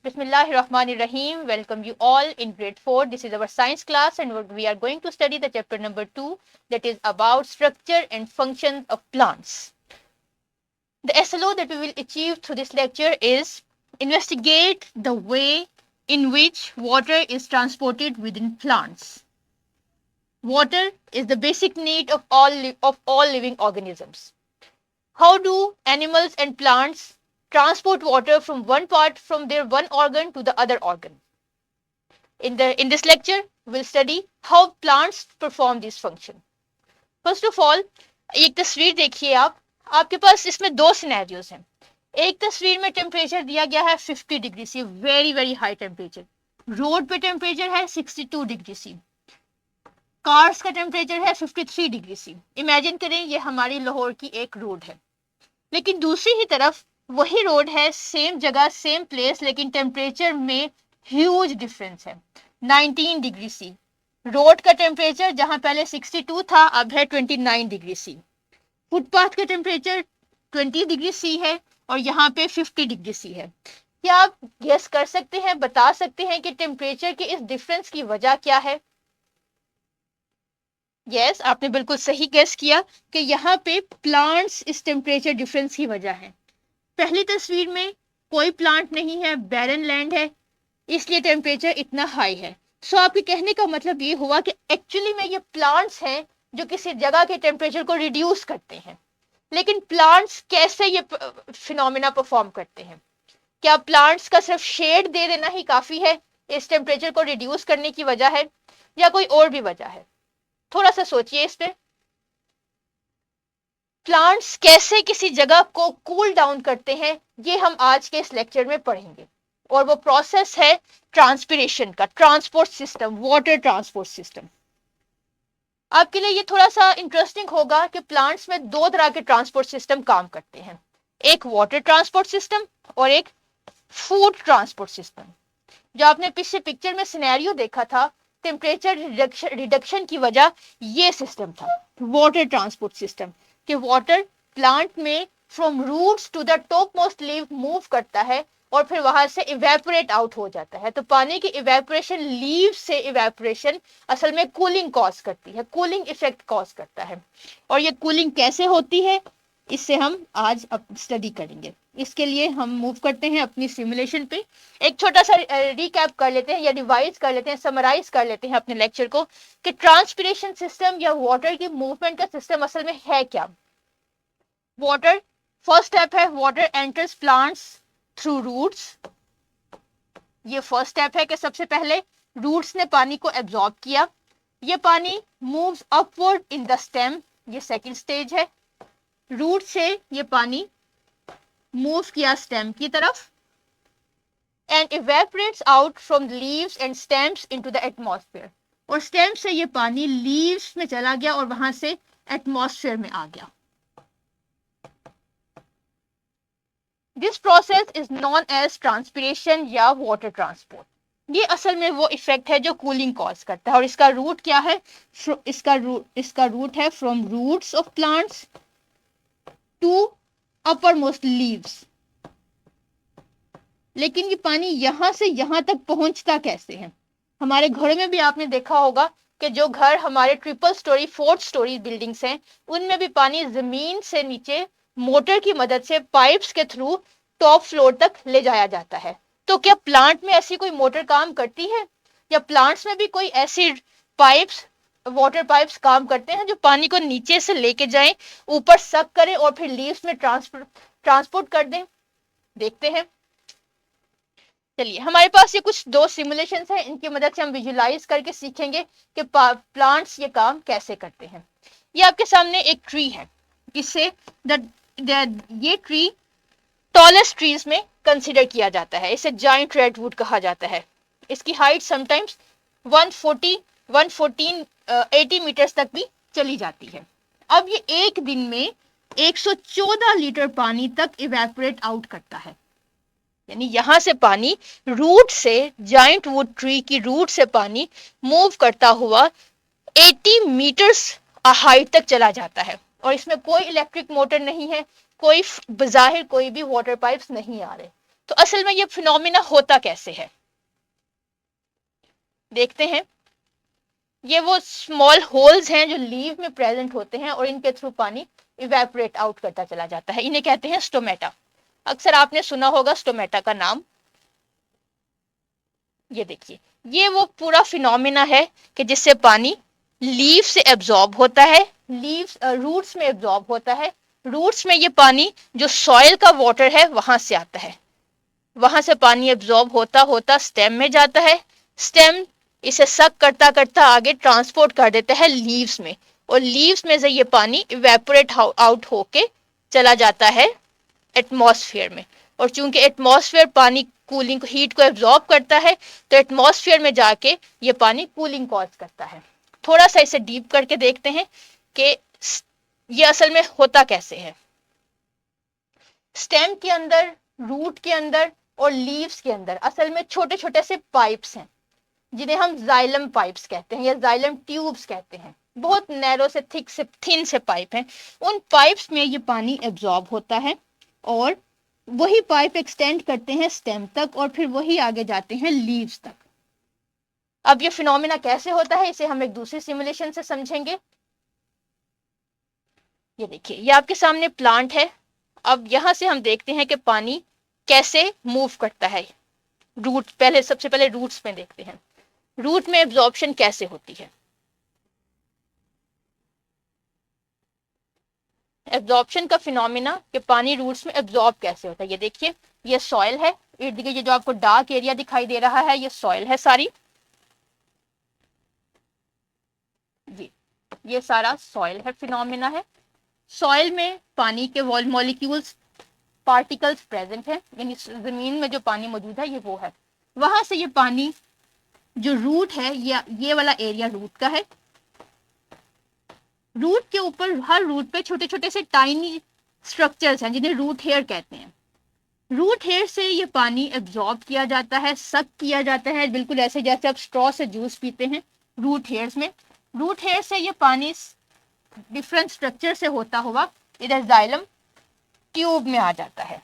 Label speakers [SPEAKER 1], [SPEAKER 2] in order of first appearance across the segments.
[SPEAKER 1] Bismillahirrahmanirrahim. Welcome you all in grade 4. This is our science class and we are going to study the chapter number 2, that is about structure and functions of plants. The SLO that we will achieve through this lecture is investigate the way in which water is transported within plants. Water is the basic need of all living organisms. How do animals and plants transport water from one part from their one organ to the other organ? In this lecture, we'll study how plants perform this function. First of all, एक तस्वीर देखिए आपके पास इसमें दो scenarios हैं. एक तस्वीर में टेम्परेचर दिया गया है 50 degree C, very very high temperature. Road पे टेम्परेचर है 62 डिग्री सी. कार्स का टेम्परेचर है 53 डिग्री सी. इमेजिन करें ये हमारी लाहौर की एक रोड है. लेकिन दूसरी ही तरफ वही रोड है, सेम जगह सेम प्लेस, लेकिन टेम्परेचर में ह्यूज डिफरेंस है. 19 डिग्री सी. रोड का टेम्परेचर जहां पहले 62 था अब है 29 डिग्री सी. फुटपाथ का टेम्परेचर 20 डिग्री सी है और यहाँ पे 50 डिग्री सी है. क्या आप गेस कर सकते हैं, बता सकते हैं कि टेम्परेचर के इस डिफरेंस की वजह क्या है? यस, आपने बिल्कुल सही गेस किया कि यहाँ पे प्लांट्स इस टेम्परेचर डिफरेंस की वजह है. पहली तस्वीर में कोई प्लांट नहीं है, बैरन लैंड है, इसलिए टेम्परेचर इतना हाई है. सो आपके कहने का मतलब ये हुआ कि एक्चुअली में ये प्लांट्स हैं जो किसी जगह के टेम्परेचर को रिड्यूस करते हैं. लेकिन प्लांट्स कैसे ये फिनोमेना परफॉर्म करते हैं? क्या प्लांट्स का सिर्फ शेड दे देना ही काफी है इस टेम्परेचर को रिड्यूस करने की वजह है, या कोई और भी वजह है? थोड़ा सा सोचिए इस पे. प्लांट्स कैसे किसी जगह को कूल डाउन करते हैं ये हम आज के इस लेक्चर में पढ़ेंगे. और वो प्रोसेस है ट्रांसपिरेशन का, transport system, water transport system. आपके लिए ये थोड़ा सा इंटरेस्टिंग होगा कि प्लांट्स में दो तरह के ट्रांसपोर्ट सिस्टम काम करते हैं. एक वाटर ट्रांसपोर्ट सिस्टम और एक फूड ट्रांसपोर्ट सिस्टम. जो आपने पिछले पिक्चर में सिनेरियो देखा था, टेम्परेचर रिडक्शन की वजह ये सिस्टम था, वाटर ट्रांसपोर्ट सिस्टम. कि वाटर प्लांट में from roots to the top most leave move करता है और फिर वहां से इवेपोरेट आउट हो जाता है. तो पानी की इवेपोरेशन, लीव से इवेपोरेशन असल में कूलिंग कॉज करती है, कूलिंग इफेक्ट कॉज करता है. और ये कूलिंग कैसे होती है इससे हम आज स्टडी करेंगे. इसके लिए हम मूव करते हैं अपनी सिमुलेशन पे. एक छोटा सा रिकैप कर लेते हैं या रिवाइज कर लेते हैं, समराइज कर लेते हैं अपने लेक्चर को कि ट्रांसपिरेशन सिस्टम या वाटर की मूवमेंट का सिस्टम असल में है क्या. वाटर, फर्स्ट स्टेप है water enters plants through roots. ये फर्स्ट स्टेप है कि सबसे पहले रूट्स ने पानी को एब्जॉर्ब किया. ये पानी moves upward in the stem, ये सेकंड स्टेज है. रूट से ये पानी मूव किया स्टेम की तरफ and evaporates out from leaves and stems into the atmosphere. और स्टेम से ये पानी लीव्स में चला गया और वहां से एटमॉस्फेयर में आ गया. This process is known as transpiration या वाटर ट्रांसपोर्ट. ये असल में वो इफेक्ट है जो कूलिंग कॉज करता है. और इसका रूट क्या है? इसका रूट है from roots of plants to upper most leaves. लेकिन ये पानी यहां से यहां तक पहुंचता कैसे है? हमारे घरों में भी आपने देखा होगा कि जो घर हमारे triple storey, fourth story buildings हैं, उनमें भी पानी जमीन से नीचे मोटर की मदद से पाइप्स के थ्रू टॉप फ्लोर तक ले जाया जाता है. तो क्या प्लांट में ऐसी कोई मोटर काम करती है, या प्लांट्स में भी कोई ऐसी पाइप्स, वाटर पाइप्स काम करते हैं जो पानी को नीचे से लेके जाएं, ऊपर सक करें और फिर लीव्स में ट्रांसपोर्ट कर दें? देखते हैं. चलिए, हमारे पास ये कुछ दो सिमुलेशंस हैं, इनकी मदद से हम विजुलाइज करके सीखेंगे कि प्लांट्स ये काम कैसे करते हैं. ये आपके सामने एक ट्री है. इससे ये ट्री टॉलेस्ट ट्रीज में कंसिडर किया जाता है. इसे जायंट रेडवुड कहा जाता है. इसकी हाइट समटाइम्स 114 मीटर्स तक भी चली जाती है. अब ये एक दिन में 114 लीटर पानी तक इवेपोरेट आउट करता है. यानी यहां से पानी रूट से, जायंट वुड ट्री की रूट से पानी मूव करता हुआ 80 मीटर्स हाइट तक चला जाता है. और इसमें कोई इलेक्ट्रिक मोटर नहीं है, कोई बजाहिर कोई भी वाटर पाइप्स नहीं आ रहे. तो असल में ये फिनोमिना होता कैसे है, देखते हैं। ये वो स्मॉल होल्स हैं जो लीव में प्रेजेंट होते हैं और इनके थ्रू पानी इवेपोरेट आउट करता चला जाता है, इन्हें कहते हैं स्टोमेटा। अक्सर आपने सुना होगा स्टोमेटा का नाम। ये देखिए, ये वो पूरा फिनोमिना है कि जिससे पानी लीव से एब्जॉर्ब होता है, लीव्स रूट्स में एब्जॉर्ब होता है, रूट्स में ये पानी जो सॉइल का वाटर है वहां से आता है, वहां से पानी एब्जॉर्ब होता होता स्टेम में जाता है, स्टेम इसे सक करता करता आगे ट्रांसपोर्ट कर देता है लीव्स में, और लीव्स में से ये पानी इवेपोरेट आउट होके चला जाता है एटमॉस्फेयर में। और चूंकि एटमॉस्फेयर पानी कूलिंग हीट को एब्जॉर्ब करता है, तो एटमॉस्फेयर में जाके ये पानी कूलिंग कॉज करता है। थोड़ा सा इसे डीप करके देखते हैं कि ये असल में होता कैसे है। स्टेम के अंदर, रूट के अंदर और लीव्स के अंदर असल में छोटे छोटे से पाइप्स हैं जिन्हें हम जाइलम पाइप्स कहते हैं या जाइलम ट्यूब्स कहते हैं। बहुत नैरो से थिन से पाइप हैं। उन पाइप्स में ये पानी एब्जॉर्ब होता है और वही पाइप एक्सटेंड करते हैं स्टेम तक और फिर वही आगे जाते हैं लीव्स तक। अब ये फिनोमिना कैसे होता है इसे हम एक दूसरे सिमुलेशन से समझेंगे। ये देखिए, ये आपके सामने प्लांट है। अब यहां से हम देखते हैं कि पानी कैसे मूव करता है। रूट पहले, सबसे पहले रूट्स में देखते हैं, रूट में एब्जॉर्प्शन कैसे होती है। एब्जॉर्प्शन का फिनोमिना कि पानी रूट्स में एब्जॉर्ब कैसे होता है। ये देखिए, ये सॉइल है, इर्द गिर्द ये जो आपको डार्क एरिया दिखाई दे रहा है ये सॉइल है सारी। ये सारा सॉइल है, फिनोमिना है। सॉइल में पानी के मॉलिक्यूल्स, पार्टिकल्स प्रेजेंट है, यानी जमीन में जो पानी मौजूद है ये वो है। वहां से ये पानी जो रूट है, ये वाला एरिया रूट का है। रूट के ऊपर, हर रूट पे छोटे छोटे से टाइनी स्ट्रक्चर्स हैं जिन्हें रूट हेयर कहते हैं। रूट हेयर से ये पानी एब्जॉर्ब किया जाता है, सक किया जाता है, बिल्कुल ऐसे जैसे आप स्ट्रॉ से जूस पीते हैं। रूट हेयर्स में, रूट हेयर से ये पानी डिफरेंट स्ट्रक्चर से होता हुआ इधर जाइलम ट्यूब में आ जाता है।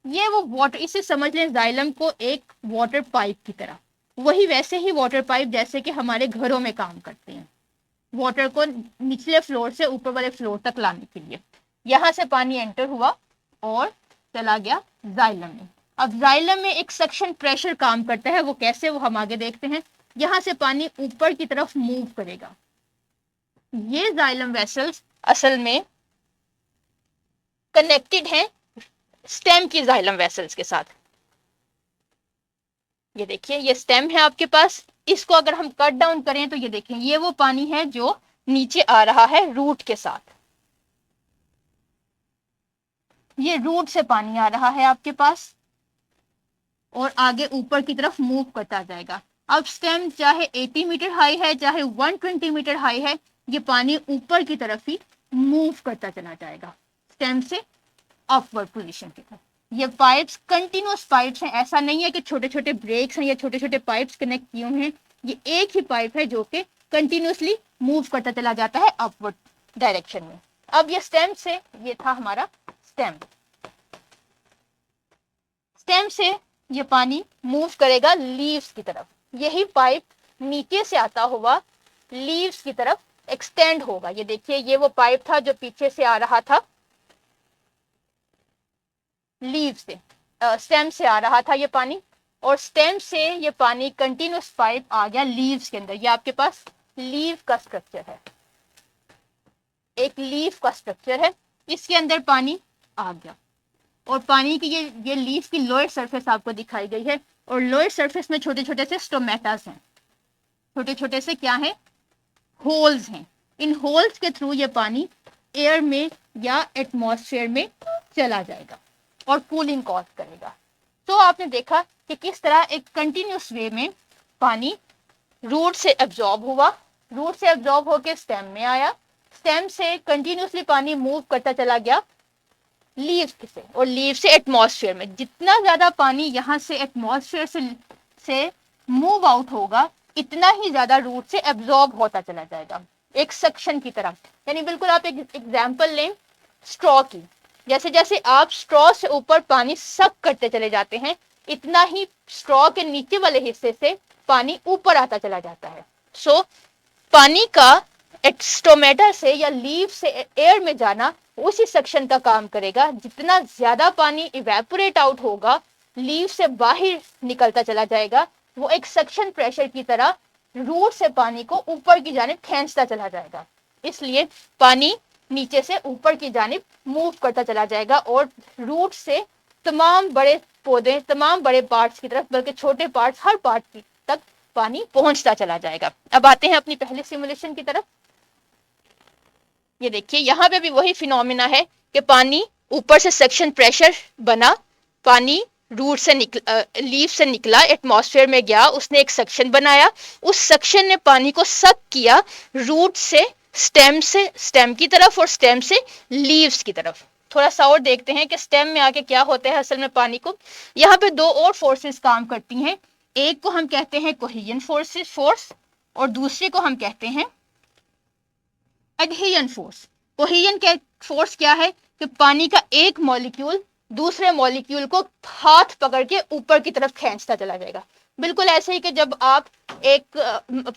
[SPEAKER 1] ये वो वाटर, इसे समझ लें जाइलम को एक वाटर पाइप की तरह, वही वैसे ही वाटर पाइप जैसे कि हमारे घरों में काम करते हैं, वाटर को निचले फ्लोर से ऊपर वाले फ्लोर तक लाने के लिए। यहां से पानी एंटर हुआ और चला गया जाइलम में। अब जाइलम में एक सक्शन प्रेशर काम करता है, वो कैसे, वो हम आगे देखते हैं। यहां से पानी ऊपर की तरफ मूव करेगा। ये जाइलम वेसल्स असल में कनेक्टेड हैं स्टेम की जाइलम वेसल्स के साथ। ये देखिए, ये स्टेम है आपके पास, इसको अगर हम कट डाउन करें तो ये देखें, ये वो पानी है जो नीचे आ रहा है रूट के साथ। ये रूट से पानी आ रहा है आपके पास और आगे ऊपर की तरफ मूव करता जाएगा। अब स्टेम चाहे 80 मीटर हाई है चाहे 120 मीटर हाई है, ये पानी ऊपर की तरफ ही मूव करता चला जाएगा स्टेम से अपवर्ड पोजीशन की तरफ। ये पाइप्स कंटिन्यूअस पाइप्स हैं, ऐसा नहीं है कि छोटे छोटे ब्रेक्स हैं या छोटे छोटे पाइप्स कनेक्ट किए हुए हैं। ये एक ही पाइप है जो कि कंटिन्यूअसली मूव करता चला जाता है अपवर्ड डायरेक्शन में। अब ये स्टेम से, ये था हमारा स्टेम, स्टेम से ये पानी मूव करेगा लीव्स की तरफ। यही पाइप नीचे से आता हुआ लीव्स की तरफ एक्सटेंड होगा। ये देखिए, ये वो पाइप था जो पीछे से आ रहा था, लीव से, स्टेम से आ रहा था ये पानी, और स्टेम से ये पानी कंटिन्यूअस पाइप आ गया लीव्स के अंदर। ये आपके पास लीव का स्ट्रक्चर है, एक लीव का स्ट्रक्चर है, इसके अंदर पानी आ गया। और पानी की ये लीफ की लोअर सरफेस आपको दिखाई गई है, और लोअर सरफेस में छोटे छोटे से स्टोमेटास हैं, छोटे छोटे से क्या है, होल्स हैं। इन होल्स के थ्रू ये पानी एयर में या एटमॉस्फेयर में चला जाएगा और कूलिंग कॉज करेगा। तो आपने देखा कि किस तरह एक कंटिन्यूस वे में पानी रूट से एब्जॉर्ब हुआ, रूट से एब्जॉर्ब होकर स्टेम में आया, स्टेम से कंटिन्यूसली पानी मूव करता चला गया लीव से, और लीव से एटमॉस्फेयर में। जितना ज्यादा पानी यहाँ से एटमॉस्फेयर से मूव आउट होगा, इतना ही ज्यादा रूट से एब्जॉर्ब होता चला जाएगा, एक सक्शन की तरह। यानी बिल्कुल आप एक एग्जाम्पल लें स्ट्रॉ की, जैसे जैसे आप स्ट्रॉ से ऊपर पानी सक करते चले जाते हैं, इतना ही स्ट्रॉ के नीचे वाले हिस्से से पानी ऊपर आता चला जाता है। सो पानी का स्टोमेटा से या लीव से एयर में जाना उसी सक्शन का काम करेगा। जितना ज्यादा पानी इवेपोरेट आउट होगा, लीव से बाहर निकलता चला जाएगा, वो एक सक्शन प्रेशर की तरह रूट से पानी को ऊपर की जानिब खींचता चला जाएगा। इसलिए पानी नीचे से ऊपर की जानिब मूव करता चला जाएगा और रूट से तमाम बड़े पौधे, तमाम बड़े पार्ट्स की तरफ, बल्कि छोटे पार्ट्स, हर पार्ट की तक पानी पहुंचता चला जाएगा। अब आते हैं अपनी पहले सिमुलेशन की तरफ। ये देखिए यहाँ पे भी वही फिनोमिना है कि पानी ऊपर से सक्शन प्रेशर बना, पानी रूट से लीफ से निकला, एटमॉस्फेयर में गया, उसने एक सक्शन बनाया, उस सक्शन ने पानी को सक किया रूट से स्टेम की तरफ और स्टेम से लीव्स की तरफ। थोड़ा सा और देखते हैं कि स्टेम में आके क्या होता है असल में पानी को। यहाँ पे दो और फोर्सेस काम करती हैं, एक को हम कहते हैं कोहेजन फोर्स और दूसरे को हम कहते हैं एडहेजन फोर्स। कोहेजन के फोर्स क्या है कि पानी का एक मॉलिक्यूल दूसरे मॉलिक्यूल को हाथ पकड़ के ऊपर की तरफ खींचता चला जाएगा। बिल्कुल ऐसे ही कि जब आप एक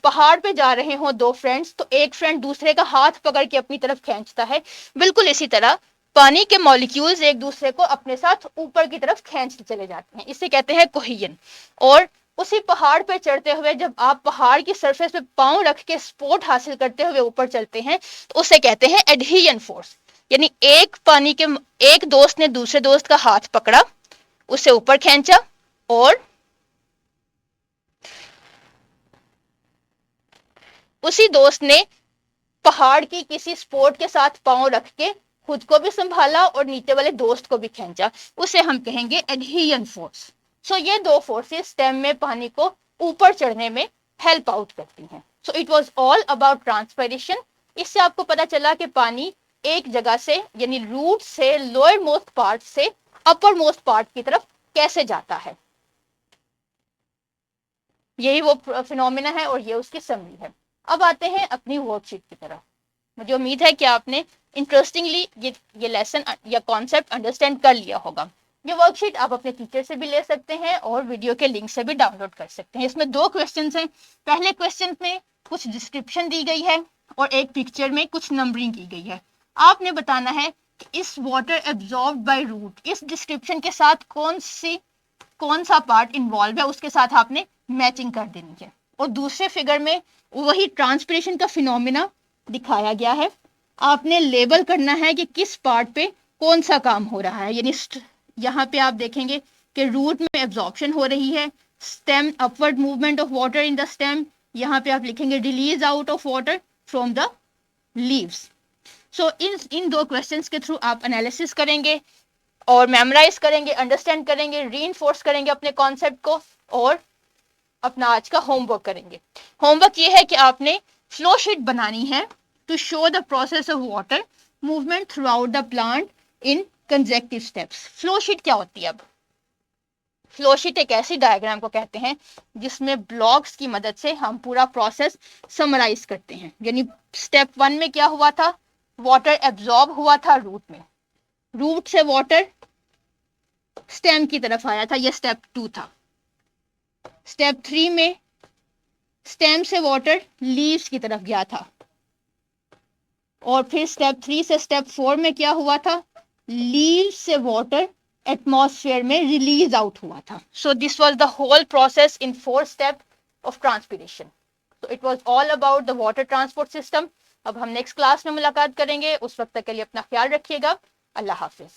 [SPEAKER 1] पहाड़ पे जा रहे हो, दो फ्रेंड्स, तो एक फ्रेंड दूसरे का हाथ पकड़ के अपनी तरफ खींचता है, बिल्कुल इसी तरह पानी के मॉलिक्यूल्स एक दूसरे को अपने साथ ऊपर की तरफ खींचते चले जाते हैं। इसे कहते हैं कोहेजन। और उसी पहाड़ पे चढ़ते हुए जब आप पहाड़ की सरफेस पे पांव रख के सपोर्ट हासिल करते हुए ऊपर चलते हैं, तो उसे कहते हैं एडहेजन फोर्स। यानी एक दोस्त ने दूसरे दोस्त का हाथ पकड़ा, उसे ऊपर खींचा और उसी दोस्त ने पहाड़ की किसी सपोर्ट के साथ पांव रख के खुद को भी संभाला और नीचे वाले दोस्त को भी खींचा, उसे हम कहेंगे एडहेजन फोर्स। सो ये दो फोर्सेस स्टेम में पानी को ऊपर चढ़ने में हेल्प आउट करती हैं। सो it was all about transpiration. इससे आपको पता चला कि पानी एक जगह से यानी रूट से लोअर मोस्ट पार्ट से अपर मोस्ट पार्ट की तरफ कैसे जाता है। यही वो फिनोमिना है और ये उसकी समरी है। अब आते हैं अपनी वर्कशीट की तरफ। मुझे उम्मीद है कि आपने इंटरेस्टिंगली ये लेसन या कॉन्सेप्ट अंडरस्टैंड कर लिया होगा। ये वर्कशीट आप अपने टीचर से भी ले सकते हैं और वीडियो के लिंक से भी डाउनलोड कर सकते हैं। इसमें दो क्वेश्चंस हैं। पहले क्वेश्चन में कुछ डिस्क्रिप्शन दी गई है और एक पिक्चर में कुछ नंबरिंग की गई है। आपने बताना है कि इस वाटर एब्जॉर्ब्ड बाय रूट, इस डिस्क्रिप्शन के साथ कौन सा पार्ट इन्वॉल्व है, उसके साथ आपने मैचिंग कर देनी है। और दूसरे फिगर में वही ट्रांसपिरेशन का फिनोमिना दिखाया गया है। आपने लेबल करना है कि किस पार्ट पे कौन सा काम हो रहा है। यानी यहाँ पे आप देखेंगे कि रूट में एब्जॉर्प्शन हो रही है, stem upward movement of water in the stem, यहाँ पे आप लिखेंगे release out of water from the leaves. So इन दो क्वेश्चंस के थ्रू आप एनालिसिस करेंगे और मेमोराइज करेंगे, अंडरस्टैंड करेंगे, रीइंफोर्स करेंगे अपने कॉन्सेप्ट को और अपना आज का होमवर्क करेंगे। होमवर्क ये है कि आपने फ्लो शीट बनानी है to show the process of water movement throughout the plant in consecutive steps. Flow sheet क्या होती है? अब फ्लो शीट एक ऐसी डायग्राम को कहते हैं जिसमें ब्लॉक्स की मदद से हम पूरा प्रोसेस समराइज करते हैं। यानी स्टेप 1 में क्या हुआ था, वाटर एब्जॉर्ब हुआ था रूट में, रूट से वाटर स्टेम की तरफ आया था, यह स्टेप 2 था। स्टेप 3 में स्टेम से वाटर लीव्स की तरफ गया था और फिर स्टेप 3 से स्टेप 4 में क्या हुआ था, लीव्स से वाटर एटमॉस्फेयर में रिलीज आउट हुआ था। So this was the whole process in 4 step of transpiration. So it was all about the water transport system. अब हम नेक्स्ट क्लास में मुलाकात करेंगे, उस वक्त तक के लिए अपना ख्याल रखिएगा। अल्लाह हाफिज।